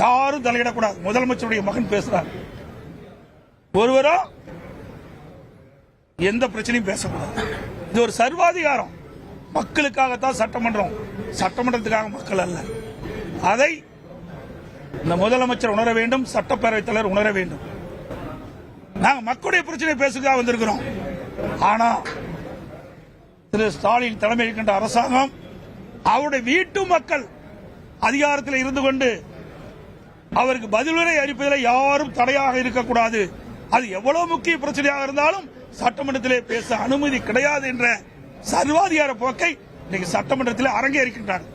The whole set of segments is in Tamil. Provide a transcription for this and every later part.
யாரும் தலையிடக்கூடாது. முதலமைச்சருடைய மகன் பேசுறார், ஒருவரும் எந்த பிரச்சனையும் பேசக்கூடாது. இது ஒரு சர்வாதிகாரம். மக்களுக்காகத்தான் சட்டமன்றம், சட்டமன்றத்துக்காக மக்கள் அல்ல. அதை இந்த முதலமைச்சர் உணர வேண்டும், சட்டப்பேரவைத் தலைவர் உணர வேண்டும். நாங்க மக்களுடைய பிரச்சனை பேசுறதுக்காக வந்திருக்கிறோம். ஆனா திரு ஸ்டாலின் தலைமை இருக்கின்ற அரசாங்கம் அவருடைய வீட்டு மக்கள் அதிகாரத்தில் இருந்து கொண்டு அவருக்கு பதிலுரை அளிப்பதில் யாரும் தடையாக இருக்கக்கூடாது. அது எவ்வளவு முக்கிய பிரச்சனையாக இருந்தாலும் சட்டமன்றத்திலே பேச அனுமதி கிடையாது என்ற சர்வாதிகார போக்கை இன்னைக்கு சட்டமன்றத்தில் அரங்கேறிக்கின்றார்.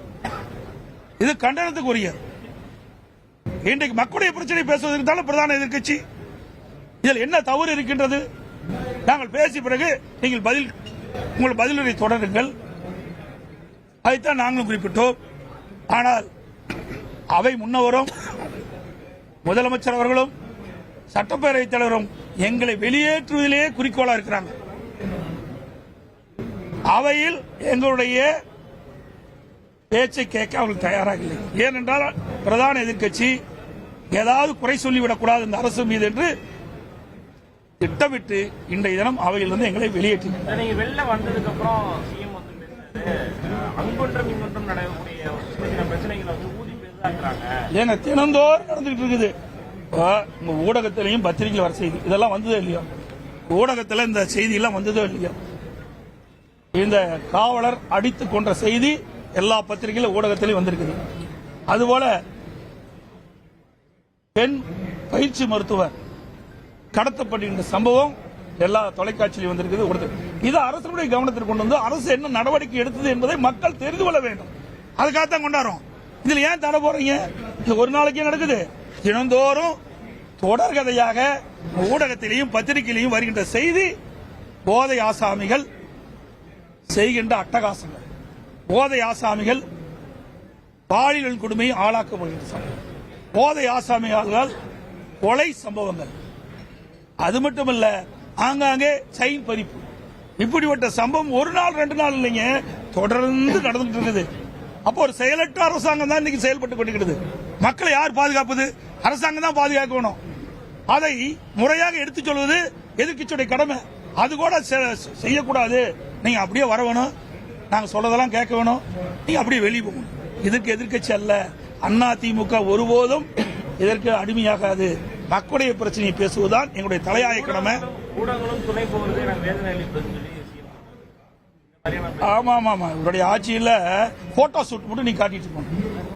இது கண்டனத்துக்குரிய. இன்றைக்கு மக்களுடைய பிரச்சனை பேசுவதற்கு பிரதான எதிர்க்கட்சி. இதில் என்ன தவறு இருக்கின்றது? நாங்கள் பேசிய பிறகு நீங்கள் உங்கள் பதிலுரை தொடருங்கள், அதைத்தான் நாங்களும் குறிப்பிட்டோம். ஆனால் அவை முன்னவரும் முதலமைச்சர் அவர்களும் சட்டப்பேரவைத் தலைவரும் எங்களை வெளியேற்றுவதிலே குறிக்கோளா இருக்கிறாங்க. அவையில் எங்களுடைய பேச்சை கேட்க அவர்கள் தயாராக இல்லை. ஏனென்றால் பிரதான எதிர்க்கட்சி ஏதாவது குறை சொல்லிவிடக்கூடாது இந்த அரசு மீது என்று திட்டமிட்டு இன்றைய தினம் அவையிலிருந்து எங்களை வெளியேற்றினார். நீங்க வெளில வந்ததுக்கு அப்புறம் சிஎம் வந்து அங்கொன்றும் இங்கொன்றும் நடக்கக்கூடிய பிரச்சனைகளை வந்து ஊதி பேசுறாங்க. ஏங்க தினந்தோறும் நடந்துகிட்டு இருக்குது. உங்க ஊடகத்திலையும் பத்திரிகையில் வர செய்தி இதெல்லாம் வந்ததோ இல்லையோ? ஊடகத்தில் இந்த செய்தி எல்லாம் வந்ததோ இல்லையோ? இந்த காவலர் அடித்து கொன்ற செய்தி எல்லா பத்திரிகையிலும் ஊடகத்திலையும் வந்திருக்குது. அதுபோல பெண் பயிற்சி மருத்துவர் கடத்தப்படுகின்ற சம்பவம் எல்லா தொலைக்காட்சியிலும் வந்திருக்குது. இது அரசுடைய கவனத்திற்கு கொண்டு வந்து அரசு என்ன நடவடிக்கை எடுத்தது என்பதை மக்கள் தெரிந்து கொள்ள வேண்டும். அதுக்காகத்தான் கொண்டாடுறோம். இதுல ஏன் தடை போறீங்க? ஒரு நாளைக்கே நடக்குது. தினந்தோறும் தொடர்கதையாக ஊடகத்திலையும் பத்திரிகையிலையும் வருகின்ற செய்தி போதை ஆசாமிகள் செய்கின்ற அட்டகாசங்கள், போதை ஆசாமிகள் பாலியல் கொடுமையை ஆளாக்கப்படுகின்ற போதை ஆசாமிகளால் கொலை சம்பவங்கள். அது மட்டுமல்ல, ஆங்காங்கே செயின் பறிப்பு. இப்படிப்பட்ட சம்பவம் ஒரு நாள் 2 நாள் இல்லைங்க, தொடர்ந்து நடந்துட்டு இருக்குது. அப்போ ஒரு செயலற்ற அரசாங்கம் தான் இன்னைக்கு செயல்பட்டு கொண்டிருக்கிறது. மக்களை யார் பாதுகாப்பது? அரசாங்கம் தான் பாதுகாக்கணும். அதை முறையாக எடுத்துச் சொல்வது எதிர்க்கட்சியுடைய கடமை. அது கூட செய்யக்கூடாது. நீங்க அப்படியே வர வேணும், நாங்க சொல்றதெல்லாம் கேட்க வேணும், நீங்க அப்படியே வெளியே போகணும். இதற்கு எதிர்க்கட்சி அல்ல. அதிமுக ஒருபோதும் இதற்கு அடிமையாகாது. மக்களுடைய பிரச்சனையை பேசுவதுதான் எங்களுடைய தலையாய கடமை. ஆமா ஆமா ஆமா, இவருடைய ஆட்சியில் போட்டோ ஷூட் மட்டும் நீங்க காட்டிட்டு இருக்கணும்.